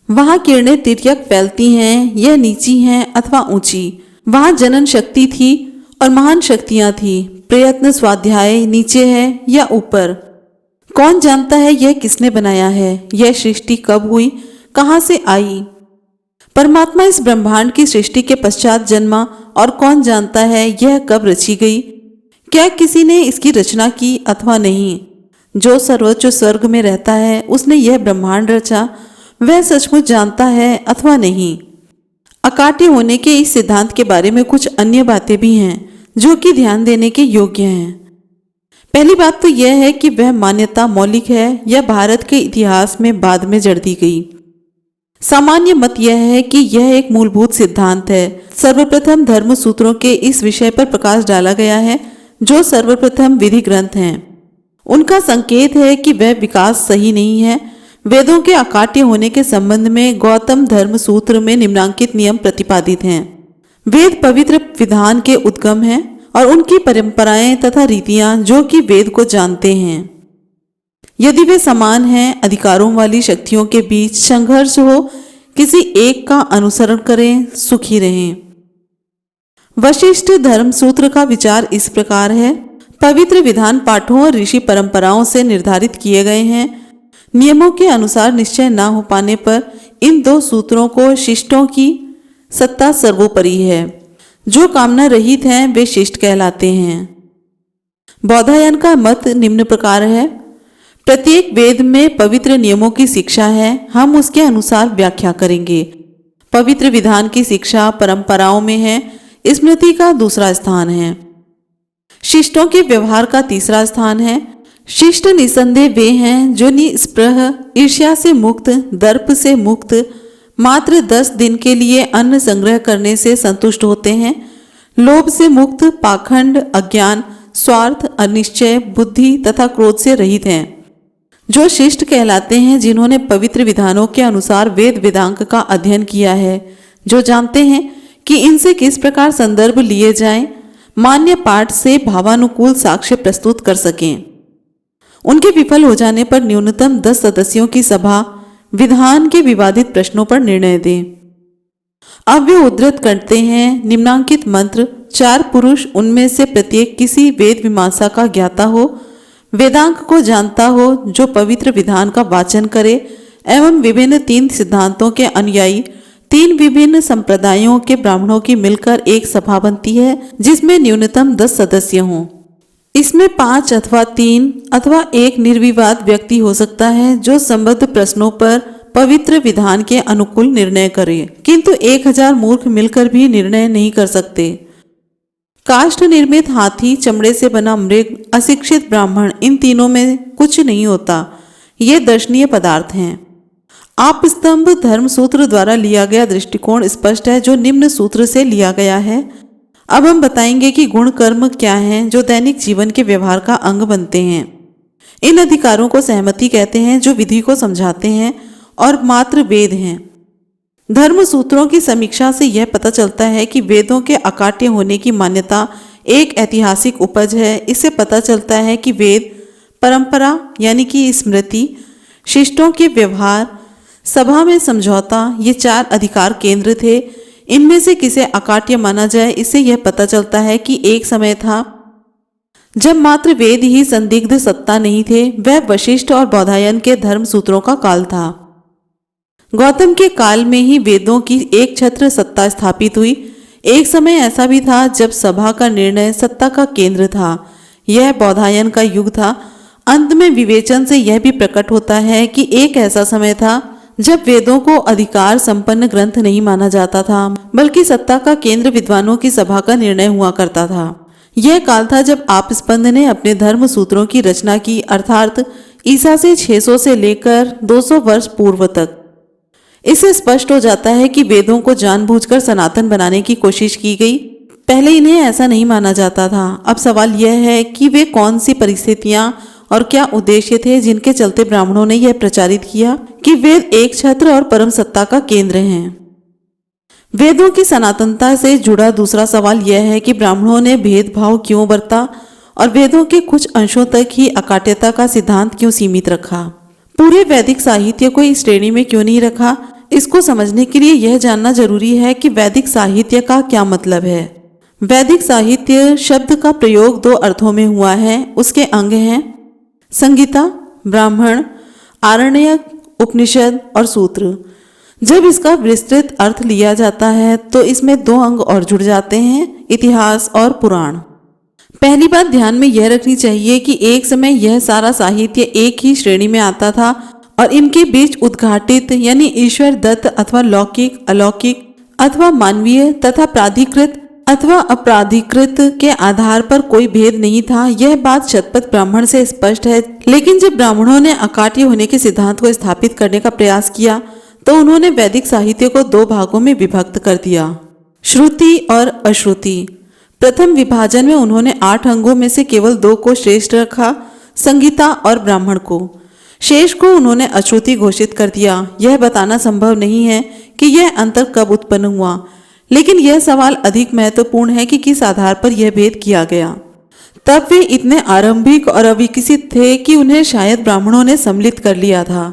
वहां किरणें तिर्यक फैलती हैं, यह नीची हैं अथवा ऊंची। वहां जनन शक्ति थी और महान शक्तियां थी। प्रयत्न स्वाध्याय नीचे है या ऊपर, कौन जानता है यह किसने बनाया है। यह सृष्टि कब हुई, कहाँ से आई। परमात्मा इस ब्रह्मांड की सृष्टि के पश्चात जन्मा और कौन जानता है यह कब रची गई। क्या किसी ने इसकी रचना की अथवा नहीं। जो सर्वोच्च स्वर्ग में रहता है उसने यह ब्रह्मांड रचा, वह सचमुच जानता है अथवा नहीं। अकाट्य होने के इस सिद्धांत के बारे में कुछ अन्य बातें भी हैं जो कि ध्यान देने के योग्य हैं। पहली बात तो यह है कि वह मान्यता मौलिक है या भारत के इतिहास में बाद में जड़ दी गई। सामान्य मत यह है कि यह एक मूलभूत सिद्धांत है। सर्वप्रथम धर्म सूत्रों के इस विषय पर प्रकाश डाला गया है, जो सर्वप्रथम विधि ग्रंथ हैं। उनका संकेत है कि वह विकास सही नहीं है। वेदों के अकाट्य होने के संबंध में गौतम धर्म सूत्र में निम्नांकित नियम प्रतिपादित हैं। वेद पवित्र विधान के उद्गम हैं और उनकी परंपराएं तथा रीतियां जो कि वेद को जानते हैं। यदि वे समान हैं, अधिकारों वाली शक्तियों के बीच संघर्ष हो, किसी एक का अनुसरण करें, सुखी रहें। वशिष्ठ धर्म सूत्र का विचार इस प्रकार है। पवित्र विधान पाठों और ऋषि परंपराओं से निर्धारित किए गए हैं। नियमों के अनुसार निश्चय न हो पाने पर इन 2 सूत्रों को शिष्टों की सत्ता सर्वोपरि है। जो कामना रहित हैं वे शिष्ट कहलाते हैं। बौधायन का मत निम्न प्रकार है। प्रत्येक वेद में पवित्र नियमों की शिक्षा है, हम उसके अनुसार व्याख्या करेंगे। पवित्र विधान की शिक्षा परंपराओं में है, स्मृति का दूसरा स्थान है। शिष्टों के व्यवहार का तीसरा स्थान है। शिष्ट निसंदेह वे हैं जो निस्पृह, ईर्ष्या से मुक्त, दर्प से मुक्त, मात्र 10 दिन के लिए अन्न संग्रह करने से संतुष्ट होते हैं, लोभ से मुक्त, पाखंड, अज्ञान, स्वार्थ, अनिश्चय, बुद्धि तथा क्रोध से रहित हैं। जो शिष्ट कहलाते हैं जिन्होंने पवित्र विधानों के अनुसार वेद वेदांग का अध्ययन किया है, जो जानते हैं कि इनसे किस प्रकार संदर्भ लिए जाएं, मान्य पाठ से भावानुकूल साक्ष्य प्रस्तुत कर सकें। उनके विफल हो जाने पर न्यूनतम 10 सदस्यों की सभा विधान के विवादित प्रश्नों पर निर्णय दें। अब वे उद्धृत करते हैं निम्नांकित मंत्र। 4 पुरुष, उनमें से प्रत्येक किसी वेद मीमांसा का ज्ञाता हो, वेदांग को जानता हो, जो पवित्र विधान का वाचन करे एवं विभिन्न 3 सिद्धांतों के अनुयायी 3 विभिन्न संप्रदायों के ब्राह्मणों की मिलकर एक सभा बनती है जिसमें न्यूनतम 10 सदस्य हों। इसमें 5 अथवा 3 अथवा 1 निर्विवाद व्यक्ति हो सकता है जो संबद्ध प्रश्नों पर पवित्र विधान के अनुकूल निर्णय करे, किंतु 1000 मूर्ख मिलकर भी निर्णय नहीं कर सकते। काष्ठ निर्मित हाथी, चमड़े से बना मृग, अशिक्षित ब्राह्मण, इन तीनों में कुछ नहीं होता। ये दर्शनीय पदार्थ हैं। आप स्तंभ धर्म सूत्र द्वारा लिया गया दृष्टिकोण स्पष्ट है जो निम्न सूत्र से लिया गया है। अब हम बताएंगे कि गुण कर्म क्या हैं जो दैनिक जीवन के व्यवहार का अंग बनते हैं। इन अधिकारों को सहमति कहते हैं जो विधि को समझाते हैं और मात्र वेद हैं। धर्म सूत्रों की समीक्षा से यह पता चलता है कि वेदों के अकाट्य होने की मान्यता एक ऐतिहासिक उपज है। इससे पता चलता है कि वेद परंपरा यानी कि स्मृति, शिष्टों के व्यवहार, सभा में समझौता, ये 4 अधिकार केंद्र थे। इनमें से किसे अकाट्य माना जाए, इससे यह पता चलता है कि एक समय था जब मात्र वेद ही संदिग्ध सत्ता नहीं थे। वह वशिष्ठ और बौधायन के धर्म सूत्रों का काल था। गौतम के काल में ही वेदों की एक छत्र सत्ता स्थापित हुई। एक समय ऐसा भी था जब सभा का निर्णय सत्ता का केंद्र था। यह बौधायन का युग था। अंत में विवेचन से यह भी प्रकट होता है कि एक ऐसा समय था जब वेदों को अधिकार संपन्न ग्रंथ नहीं माना जाता था, बल्कि सत्ता का केंद्र विद्वानों की सभा का निर्णय हुआ करता था। यह काल था जब आपस्पंद ने अपने धर्म सूत्रों की रचना की, अर्थात ईसा से 600 से लेकर 200 वर्ष पूर्व तक। इससे स्पष्ट हो जाता है कि वेदों को जानबूझकर सनातन बनाने की कोशिश की गई। पहले इन्हें ऐसा नहीं माना जाता था। अब सवाल यह है कि वे कौन सी परिस्थितियां और क्या उद्देश्य थे जिनके चलते ब्राह्मणों ने यह प्रचारित किया कि वेद एक छत्र और परम सत्ता का केंद्र हैं। वेदों की सनातनता से जुड़ा दूसरा सवाल यह है कि ब्राह्मणों ने भेदभाव क्यों बरता और वेदों के कुछ अंशों तक ही अकाट्यता का सिद्धांत क्यों सीमित रखा। पूरे वैदिक साहित्य को इस श्रेणी में क्यों नहीं रखा। इसको समझने के लिए यह जानना जरूरी है कि वैदिक साहित्य का क्या मतलब है। वैदिक साहित्य शब्द का प्रयोग 2 अर्थों में हुआ है। उसके अंग हैं संगीता, ब्राह्मण, आरण्यक, उपनिषद और सूत्र। जब इसका विस्तृत अर्थ लिया जाता है तो इसमें 2 अंग और जुड़ जाते हैं, इतिहास और पुराण। पहली बात ध्यान में यह रखनी चाहिए कि एक समय यह सारा साहित्य एक ही श्रेणी में आता था और इनके बीच उद्घाटित यानी ईश्वर दत्त अथवा लौकिक, अलौकिक अथवा मानवीय तथा प्राधिकृत अथवा अपराधिकृत के आधार पर कोई भेद नहीं था। यह बात शतपथ ब्राह्मण से स्पष्ट है। लेकिन जब ब्राह्मणों ने अकाट्य होने के सिद्धांत को स्थापित करने का प्रयास किया तो उन्होंने वैदिक साहित्य को 2 भागों में विभक्त कर दिया, श्रुति और अश्रुति। प्रथम विभाजन में उन्होंने 8 अंगों में से केवल 2 को श्रेष्ठ रखा, संगीता और ब्राह्मण को। शेष को उन्होंने अश्रुति घोषित कर दिया। यह बताना संभव नहीं है कि यह अंतर कब उत्पन्न हुआ, लेकिन यह सवाल अधिक महत्वपूर्ण है कि किस आधार पर यह भेद किया गया। तब वे इतने आरंभिक और अविकसित थे कि उन्हें शायद ब्राह्मणों ने सम्मिलित कर लिया था।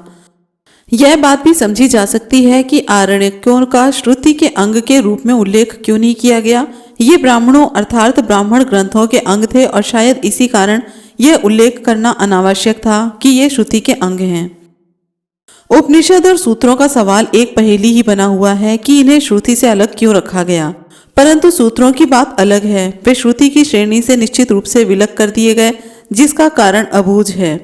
यह बात भी समझी जा सकती है कि आरण्यकों का श्रुति के अंग के रूप में उल्लेख क्यों नहीं किया गया। ये ब्राह्मणों अर्थात ब्राह्मण ग्रंथों के अंग थे और शायद इसी कारण यह उल्लेख करना अनावश्यक था कि ये श्रुति के अंग हैं। उपनिषद और सूत्रों का सवाल एक पहेली ही बना हुआ है कि इन्हें श्रुति से अलग क्यों रखा गया, परंतु सूत्रों की बात अलग है। वे श्रुति की श्रेणी से निश्चित रूप से विलग कर दिए गए, जिसका कारण अबूझ है।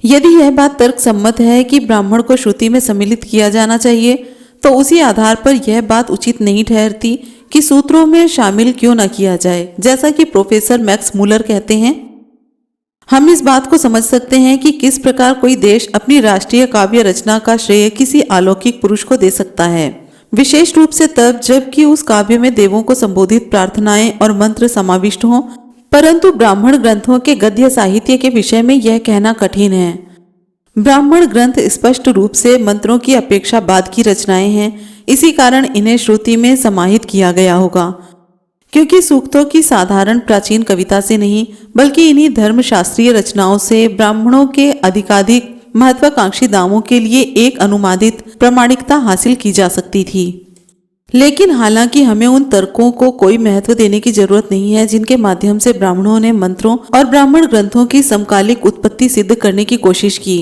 यदि यह बात तर्क सम्मत है कि ब्राह्मण को श्रुति में सम्मिलित किया जाना चाहिए, तो उसी आधार पर यह बात उचित नहीं ठहरती कि सूत्रों में शामिल क्यों न किया जाए। जैसा कि प्रोफेसर मैक्स मूलर कहते हैं, हम इस बात को समझ सकते हैं कि किस प्रकार कोई देश अपनी राष्ट्रीय काव्य रचना का श्रेय किसी अलौकिक पुरुष को दे सकता है, विशेष रूप से तब जबकि उस काव्य में देवों को संबोधित प्रार्थनाएं और मंत्र समाविष्ट हों। परंतु ब्राह्मण ग्रंथों के गद्य साहित्य के विषय में यह कहना कठिन है। ब्राह्मण ग्रंथ स्पष्ट रूप से मंत्रों की अपेक्षा बाद की रचनाएं हैं। इसी कारण इन्हें श्रुति में समाहित किया गया होगा, क्योंकि सूक्तों की साधारण प्राचीन कविता से नहीं बल्कि इन्हीं धर्मशास्त्रीय रचनाओं से ब्राह्मणों के अधिकाधिक महत्वाकांक्षी दावों के लिए एक अनुमानित प्रामाणिकता हासिल की जा सकती थी। लेकिन हालांकि हमें उन तर्कों को कोई महत्व देने की जरूरत नहीं है जिनके माध्यम से ब्राह्मणों ने मंत्रों और ब्राह्मण ग्रंथों की समकालिक उत्पत्ति सिद्ध करने की कोशिश की।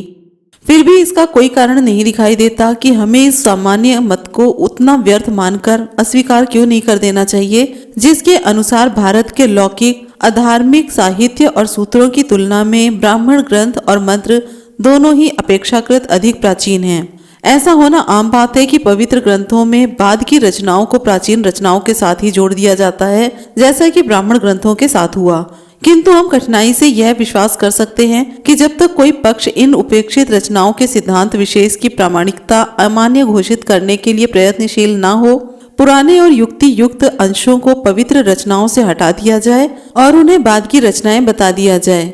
फिर भी इसका कोई कारण नहीं दिखाई देता कि हमें इस सामान्य मत को उतना व्यर्थ मानकर अस्वीकार क्यों नहीं कर देना चाहिए, जिसके अनुसार भारत के लौकिक अधार्मिक साहित्य और सूत्रों की तुलना में ब्राह्मण ग्रंथ और मंत्र दोनों ही अपेक्षाकृत अधिक प्राचीन हैं। ऐसा होना आम बात है कि पवित्र ग्रंथों में बाद की रचनाओं को प्राचीन रचनाओं के साथ ही जोड़ दिया जाता है, जैसा कि ब्राह्मण ग्रंथों के साथ हुआ। किंतु हम कठिनाई से यह विश्वास कर सकते हैं कि जब तक कोई पक्ष इन उपेक्षित रचनाओं के सिद्धांत विशेष की प्रामाणिकता अमान्य घोषित करने के लिए प्रयत्नशील न हो, पुराने और युक्ति युक्त अंशों को पवित्र रचनाओं से हटा दिया जाए और उन्हें बाद की रचनाएं बता दिया जाए।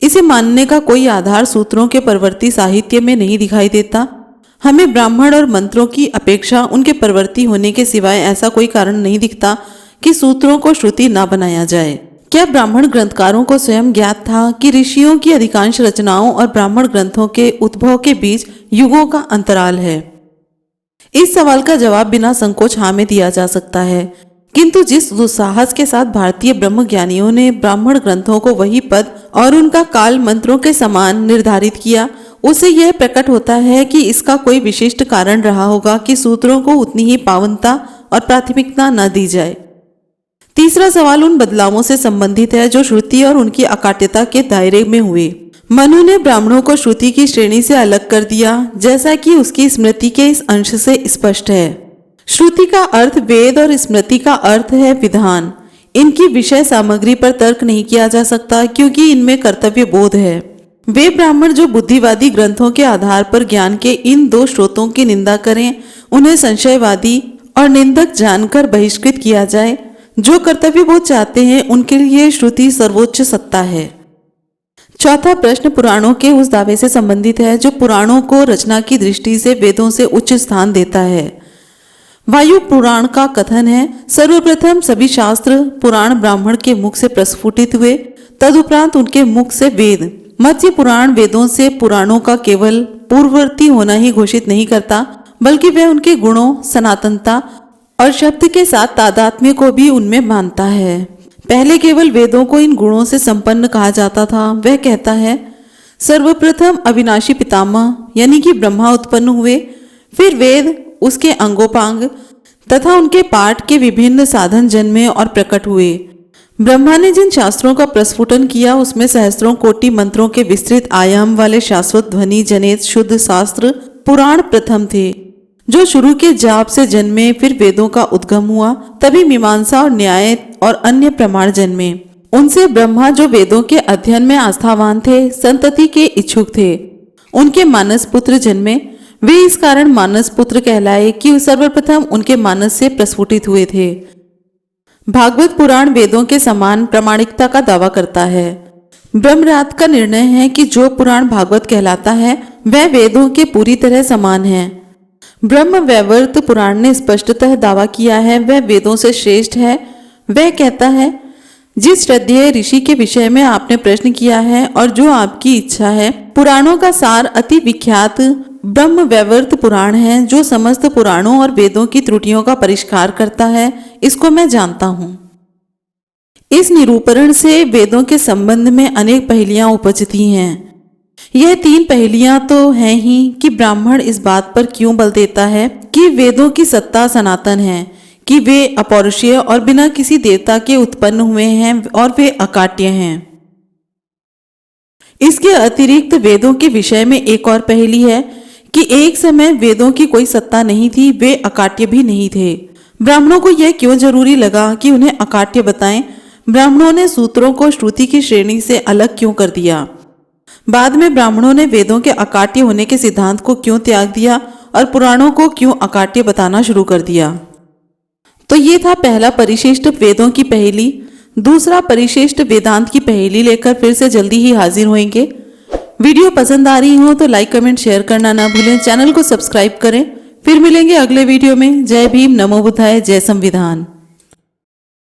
इसे मानने का कोई आधार सूत्रों के परवर्ती साहित्य में नहीं दिखाई देता। हमें ब्राह्मण और मंत्रों की अपेक्षा उनके परवर्ती होने के सिवाय ऐसा कोई कारण नहीं दिखता कि सूत्रों को श्रुति न बनाया जाए। क्या ब्राह्मण ग्रंथकारों को स्वयं ज्ञात था कि ऋषियों की अधिकांश रचनाओं और ब्राह्मण ग्रंथों के उद्भव के बीच युगों का अंतराल है? इस सवाल का जवाब बिना संकोच हाँ में दिया जा सकता है। किंतु जिस दुस्साहस के साथ भारतीय ब्रह्मज्ञानियों ने ब्राह्मण ग्रंथों को वही पद और उनका काल मंत्रों के समान निर्धारित किया, उससे यह प्रकट होता है कि इसका कोई विशिष्ट कारण रहा होगा कि सूत्रों को उतनी ही पावनता और प्राथमिकता न दी जाए। तीसरा सवाल उन बदलावों से संबंधित है जो श्रुति और उनकी अकाट्यता के दायरे में हुए। मनु ने ब्राह्मणों को श्रुति की श्रेणी से अलग कर दिया, जैसा कि उसकी स्मृति के इस अंश से स्पष्ट है। श्रुति का अर्थ वेद और स्मृति का अर्थ है विधान। इनकी विषय सामग्री पर तर्क नहीं किया जा सकता क्योंकि इनमें कर्तव्य बोध है। वे ब्राह्मण जो बुद्धिवादी ग्रंथों के आधार पर ज्ञान के इन दो स्रोतों की निंदा करें, उन्हें संशयवादी और निंदक जानकर बहिष्कृत किया जाए। जो कर्तव्य बोध चाहते हैं उनके लिए श्रुति सर्वोच्च सत्ता है। चौथा प्रश्न पुराणों के उस दावे से संबंधित है जो पुराणों को रचना की दृष्टि से वेदों से उच्च स्थान देता है। वायु पुराण का कथन है, सर्वप्रथम सभी शास्त्र पुराण ब्राह्मण के मुख से प्रस्फुटित हुए, तदुपरांत उनके मुख से वेद। मत्स्य पुराण वेदों से पुराणों का केवल पूर्ववर्ती होना ही घोषित नहीं करता, बल्कि वह उनके गुणों, सनातनता और शब्द के साथ तादात्म्य को भी उनमें मानता है। पहले केवल वेदों को इन गुणों से संपन्न कहा जाता था। वह कहता है, सर्वप्रथम अविनाशी पितामह यानी कि ब्रह्मा उत्पन्न हुए, फिर वेद, उसके अंगोपांग तथा उनके पाठ के विभिन्न साधन जन्मे और प्रकट हुए। ब्रह्मा ने जिन शास्त्रों का प्रस्फुटन किया उसमें सहस्त्रों कोटि मंत्रों के विस्तृत आयाम वाले शाश्वत ध्वनि जनित शुद्ध शास्त्र पुराण प्रथम थे, जो शुरू के जाप से जन्मे। फिर वेदों का उद्गम हुआ, तभी मीमांसा और न्याय और अन्य प्रमाण जन्मे। उनसे ब्रह्मा जो वेदों के अध्ययन में आस्थावान थे, संतति के इच्छुक थे, उनके मानस पुत्र जन्मे। वे इस कारण मानस पुत्र कहलाए कि सर्वप्रथम उनके मानस से प्रस्फुटित हुए थे। भागवत पुराण वेदों के समान प्रामाणिकता का दावा करता है। ब्रह्मरात का निर्णय है कि जो पुराण भागवत कहलाता है वह वेदों के पूरी तरह समान है। ब्रह्म वैवर्त पुराण ने स्पष्टतः दावा किया है वह वेदों से श्रेष्ठ है। वह कहता है, जिस श्रद्धेय ऋषि के विषय में आपने प्रश्न किया है और जो आपकी इच्छा है, पुराणों का सार अति विख्यात ब्रह्म वैवर्त पुराण है, जो समस्त पुराणों और वेदों की त्रुटियों का परिष्कार करता है। इसको मैं जानता हूँ। इस निरूपण से वेदों के संबंध में अनेक पहेलियां उपजती हैं। यह तीन पहेलियां तो हैं ही कि ब्राह्मण इस बात पर क्यों बल देता है कि वेदों की सत्ता सनातन है, कि वे अपौरुषीय और बिना किसी देवता के उत्पन्न हुए हैं और वे अकाट्य हैं। इसके अतिरिक्त वेदों के विषय में एक और पहेली है कि एक समय वेदों की कोई सत्ता नहीं थी, वे अकाट्य भी नहीं थे। ब्राह्मणों को यह क्यों जरूरी लगा कि उन्हें अकाट्य बताएं? ब्राह्मणों ने सूत्रों को श्रुति की श्रेणी से अलग क्यों कर दिया? बाद में ब्राह्मणों ने वेदों के अकाट्य होने के सिद्धांत को क्यों त्याग दिया और पुराणों को क्यों अकाट्य बताना शुरू कर दिया? तो ये था पहला परिशिष्ट वेदों की पहेली। दूसरा परिशिष्ट वेदांत की पहेली लेकर फिर से जल्दी ही हाजिर होंगे। वीडियो पसंद आ रही हो तो लाइक कमेंट शेयर करना ना भूलें। चैनल को सब्सक्राइब करें। फिर मिलेंगे अगले वीडियो में। जय भीम, नमो बुद्धाय, जय संविधान।